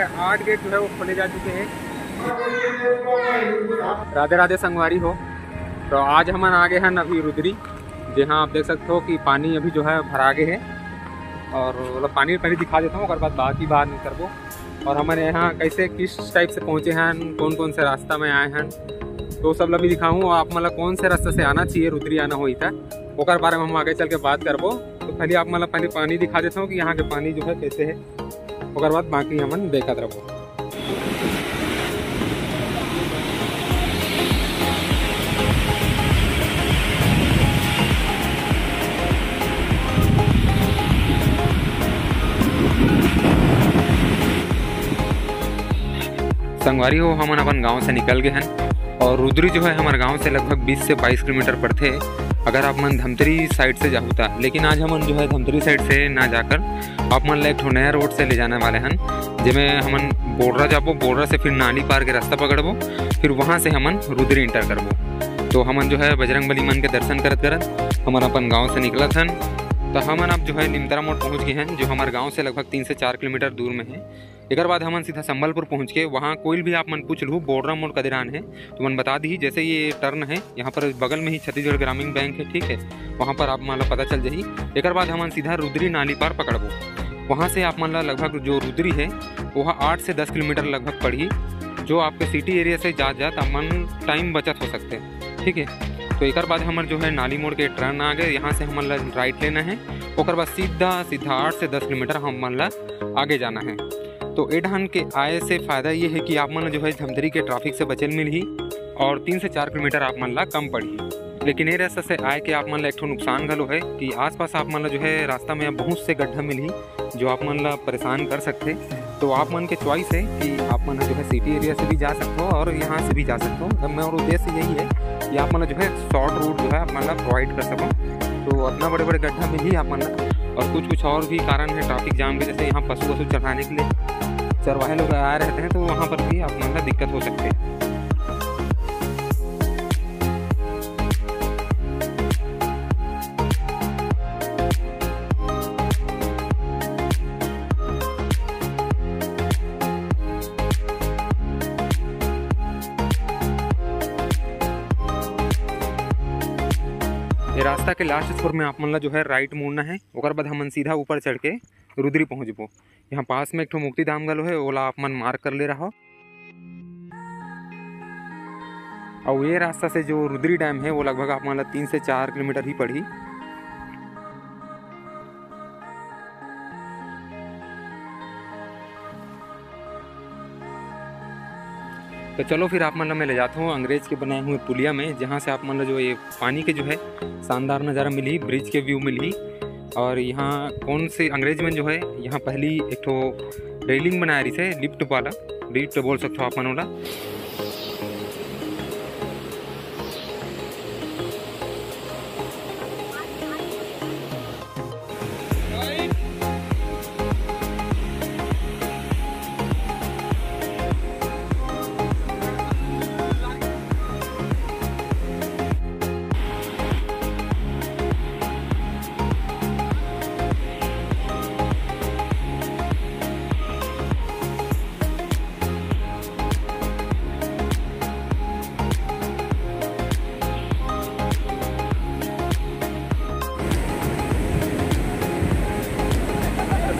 जगह 8 गेट जो है वो खोले जा चुके हैं। राधे राधे संगवारी हो। तो आज हम आ गए हैं अभी रुद्री, जहाँ आप देख सकते हो कि पानी अभी जो है भरा आगे है। और मतलब पानी पहले दिखा देता हूँ और बाद बाकी बाहर नहीं करबो। और हमारे यहाँ कैसे किस टाइप से पहुँचे हैं, कौन कौन से रास्ता में आए हैं, तो सब भी दिखाऊँ। और आप मतलब कौन से रास्ते से आना चाहिए रुद्री आना हुई था ओकर बारे में हम आगे चल के बात करबो। तो पहले आप मतलब पहले पानी दिखा देता हूँ कि यहाँ के पानी जो है कैसे है, ओकर बाद बाकी हमन देखत रहो। संगवारी हो, हम अपन गांव से निकल गए हैं और रुद्री जो है हमारे गांव से लगभग 20 से 22 किलोमीटर पड़ते अगर आप मन धमतरी साइड से जाऊता। लेकिन आज हमन जो है धमतरी साइड से ना जाकर आप मन एक नया रोड से ले जाने वाले हैं, जिसमें हमन बोर्डरा जाबो, बोर्डरा से फिर नाली पार के रास्ता पकड़बो, फिर वहाँ से हमन रुद्री इंटर करबो। तो हमन जो है बजरंगबली मन के दर्शन करत करत हमन अपन गाँव से निकलत हन। तो हमन अब जो है निमतरा मोड़ पहुँच गए हैं, जो हमारे गाँव से लगभग 3 से 4 किलोमीटर दूर में है। एक बाद हमन सीधा संबलपुर पहुंच के वहाँ कोई भी आप मन पूछ लूँ बोर्डरा मोड़ कदिरान है तो मन बता दी। जैसे ये टर्न है यहाँ पर बगल में ही छत्तीसगढ़ ग्रामीण बैंक है, ठीक है, वहाँ पर आप मान पता चल जाही। एक बाद हमन सीधा रुद्री नाली पार पकड़बो। वहाँ से आप मान लगभग जो रुद्री है वहाँ 8 से 10 किलोमीटर लगभग पड़ी, जो आपके सिटी एरिया से जात आप मन टाइम बचत हो सकते हैं, ठीक है। तो एक बाद हमन जो है नाली मोड़ के टर्न आ गए, यहाँ से हमन राइट लेना है, और बाद सीधा 8 से 10 किलोमीटर हमन आगे जाना है। तो एडहन के आए से फ़ायदा ये है कि आप मन जो है धमतरी के ट्रैफिक से बचल मिली और 3 से 4 किलोमीटर आप मन ला कम पड़ी। लेकिन ये रास्ते से आए के आप मन ला एक नुकसान गलो है कि आसपास आप मन ला जो है रास्ता में बहुत से गड्ढा मिली जो आप मन ला परेशान कर सकते। तो आप मन के चॉइस है कि आप मन जो है सिटी एरिया से भी जा सकते हो और यहाँ से भी जा सकते हो। मेरा उद्देश्य यही है कि आप मन जो है शॉर्ट रूट जो है आप मन ला प्रोवाइड कर सको। तो इतना बड़े बड़े गड्ढा मिली आप मन और कुछ और भी कारण है ट्रैफिक जाम के, जैसे यहाँ पशु वशु चढ़ाने के लिए चरवाहे लोग आए रहते हैं, तो वहाँ पर भी आप मन दिक्कत हो सकती है। ये रास्ता के लास्ट छोर में आप मन जो है राइट मुड़ना है, और बाद हमन सीधा ऊपर चढ़ के रुद्री पहुँचबो। यहाँ पास में एक मुक्ति धाम गलो है, ओला आप मन मार्क कर ले रहा हो। और ये रास्ता से जो रुद्री डैम है वो लगभग आप मन 3 से 4 किलोमीटर ही पड़ी। तो चलो फिर आप मतलब मैं ले जाता हूँ अंग्रेज के बनाए हुए पुलिया में, जहाँ से आप मतलब जो ये पानी के जो है शानदार नज़ारा मिली, ब्रिज के व्यू मिली। और यहाँ कौन से अंग्रेज में जो है यहाँ पहली एक तो रेलिंग बनाया रही से लिफ्ट वाला, लिफ्ट बोल सकते हो आप मनोला।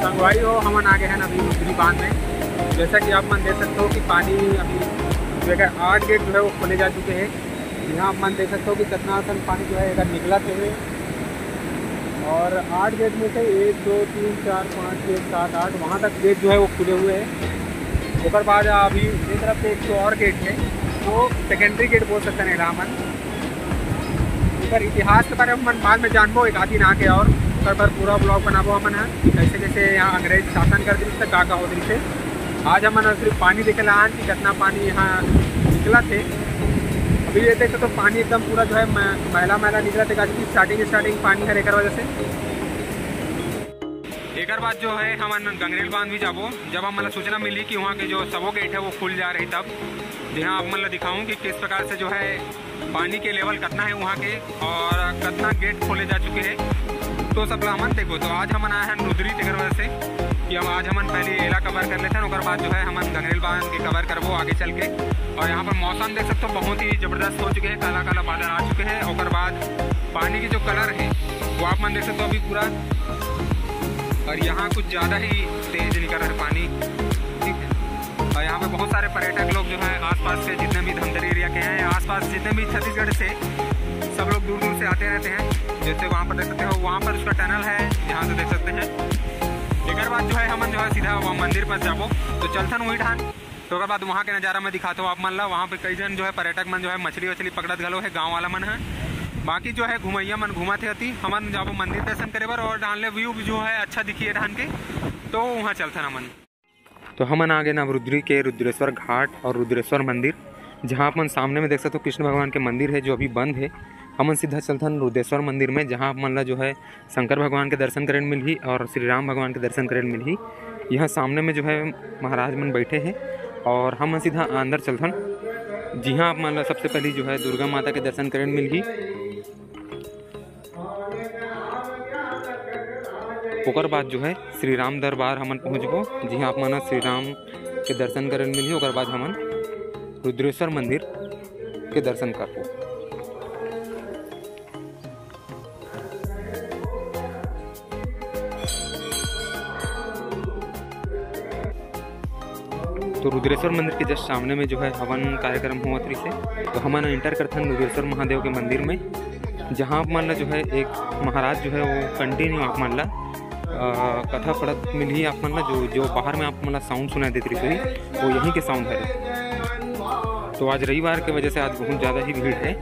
संगवारी हो, हमन आ गए हैं अभी रुद्री बांध में। जैसा कि आप मन देख सकते हो कि पानी अभी जगह 8 गेट जो है वो खोले जा चुके हैं। यहाँ आप मन देख सकते हो कि कितना आसन पानी जो है इधर निकला थे। और 8 गेट में से 1 2 3 4 5 6 7 8 वहाँ तक गेट जो है वो खुले हुए हैं। उसके बाद अभी इस तरफ से एक तो और गेट है, वो सेकेंडरी गेट बोल सकते हैं रामन। इधर इतिहास के बारे में हम बाद में जानबो एक आधी ना के, और पर पूरा ब्लॉग बनाबो हमन है कैसे कैसे यहाँ अंग्रेज शासन कर दी थे, का हो रही थे। आज हमन सिर्फ पानी देखे ला कि कितना पानी यहाँ निकला थे। अभी ये देखते तो पानी एकदम पूरा जो है मैला मैला निकला थे, क्योंकि स्टार्टिंग पानी है एक वजह से। एक बाद जो है हमन गंगरेल बांध भी जाबो, जब हम मतलब सूचना मिली कि वहाँ के जो सबो गेट है वो खुल जा रही, तब यहाँ आप मतलब दिखाऊँ कि किस प्रकार से जो है पानी के लेवल कितना है वहाँ के और कितना गेट खोले जा चुके हैं। तो सब हमन देखो। तो आज हमन आए हैं रुद्री तेकर वजह से कि हम आज हमन पहले एला कवर कर लेते हैं, और बाद जो है हमन गंगरेल बांध के कवर करबो आगे चल के। और यहाँ पर मौसम देख सकते हो बहुत ही ज़बरदस्त हो चुके हैं, काला काला बादल आ चुके हैं। और बाद पानी की जो कलर है वो आप मन देख सकते हो अभी पूरा, और यहाँ कुछ ज़्यादा ही तेज निकल रहा है पानी, ठीक है। और यहाँ पे बहुत सारे पर्यटक लोग जो है आसपास से जितने भी धमतरी एरिया के हैं, आसपास जितने भी छत्तीसगढ़ से सब लोग दूर दूर से आते रहते हैं। जैसे वहाँ पर देख सकते हो, वहाँ पर उसका टनल है जहाँ से देख सकते हैं। एक बाद जो है हमन जो है सीधा वहाँ मंदिर पर जाबो, तो चलथन वही ठान। तो अगर बाद वहाँ के नज़ारा में दिखाता हूँ आप मन ला। वहाँ पे कई जन जो है पर्यटक मन जो है मछली वछली पकड़त गलो है, गाँव वाला मन है। बाकी जो है घुमैया मन घुमाते हती, हमन जाबो मंदिर दर्शन करे बर, और डालने व्यू जो है अच्छा दिखिए ढान के, तो वहाँ चलथन हमन। तो हमन आ गए नवरुद्री के रुद्रेश्वर घाट और रुद्रेश्वर मंदिर, जहाँ अपन सामने में देख सकते हो कृष्ण भगवान के मंदिर है जो अभी बंद है। हमन सीधा चलथन रुद्रेश्वर मंदिर में, जहाँ अपन ला जो है शंकर भगवान के दर्शन करे मिलही और श्री राम भगवान के दर्शन करे मिलही। यहाँ सामने में जो है महाराज मन बैठे हैं, और हम सीधा अंदर चलथन, जहाँ आप मान ला सबसे पहले जो है दुर्गा माता के दर्शन करे मिलही। ओकर बाद जो है श्री राम दरबार हमन पहुँचबो, जहाँ आप माना श्री राम के दर्शन करे मिलही। ओकर बाद हमन रुद्रेश्वर मंदिर के दर्शन करबो। तो रुद्रेश्वर मंदिर के जस्ट सामने में जो है हवन कार्यक्रम हुआ तरी से, तो हमन एंटर करथन रुद्रेश्वर महादेव के मंदिर में, जहाँ आप मान ला जो है एक महाराज जो है वो कंटिन्यू आप मान ला कथा पढ़त मिली। आप मान ला जो बाहर में आप मान ला साउंड सुनाई देती रही वो यहीं के साउंड है। तो आज रविवार के वजह से आज बहुत ज़्यादा ही भीड़ है।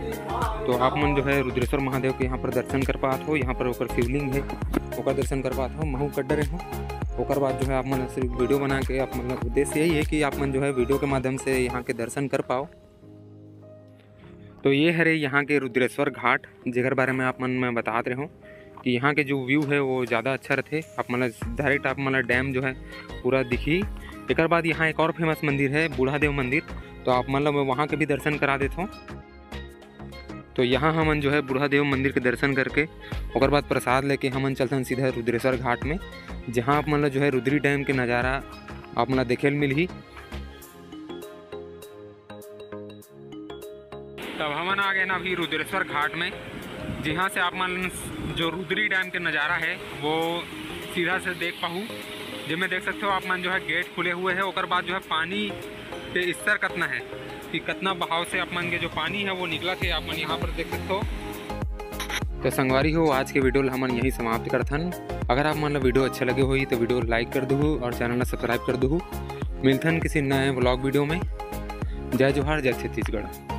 तो आप मन जो है रुद्रेश्वर महादेव के यहाँ पर दर्शन कर पात हो। यहाँ पर ओकर शिवलिंग है, ओकर दर्शन कर पात हो, महू कड्डरे हो। ओकर बाद जो है आप मन सिर्फ वीडियो बना के, आप मतलब उद्देश्य यही है कि आप मन जो है वीडियो के माध्यम से यहाँ के दर्शन कर पाओ। तो ये है यहाँ के रुद्रेश्वर घाट, जेकर बारे में आप मन मैं बताते रहा हूँ कि यहाँ के जो व्यू है वो ज़्यादा अच्छा रहते। आप मतलब डायरेक्ट आप मतलब डैम जो है पूरा दिखी। एक बाद यहाँ एक और फेमस मंदिर है बूढ़ा देव मंदिर, तो आप मतलब वहाँ के भी दर्शन करा देता हूँ। तो यहाँ हमन जो है बूढ़ा देव मंदिर के दर्शन करके ओकर बाद प्रसाद लेके हमन चलते सीधा रुद्रेश्वर घाट में, जहाँ आप मतलब जो है रुद्री डैम के नज़ारा आप मतलब देखे मिलही। तब हमन आ गए ना अभी रुद्रेश्वर घाट में, जहाँ से आप मन जो रुद्री डैम के नज़ारा है वो सीधा से देख पाऊँ। जिसमें देख सकते हो आप मन जो है गेट खुले हुए हैं। ओकर बाद जो है पानी के स्तर कितना है कि कितना बहाव से आप मन के जो पानी है वो निकला थे, आप मन यहाँ पर देख सकते हो। तो संगवारी हो, आज के वीडियो हमन यही समाप्त करथन। अगर आप मन वीडियो अच्छा लगे हो तो वीडियो लाइक कर दो और चैनल सब्सक्राइब कर दो। मिलथन किसी नए व्लॉग वीडियो में। जय जोहार, जय छत्तीसगढ़।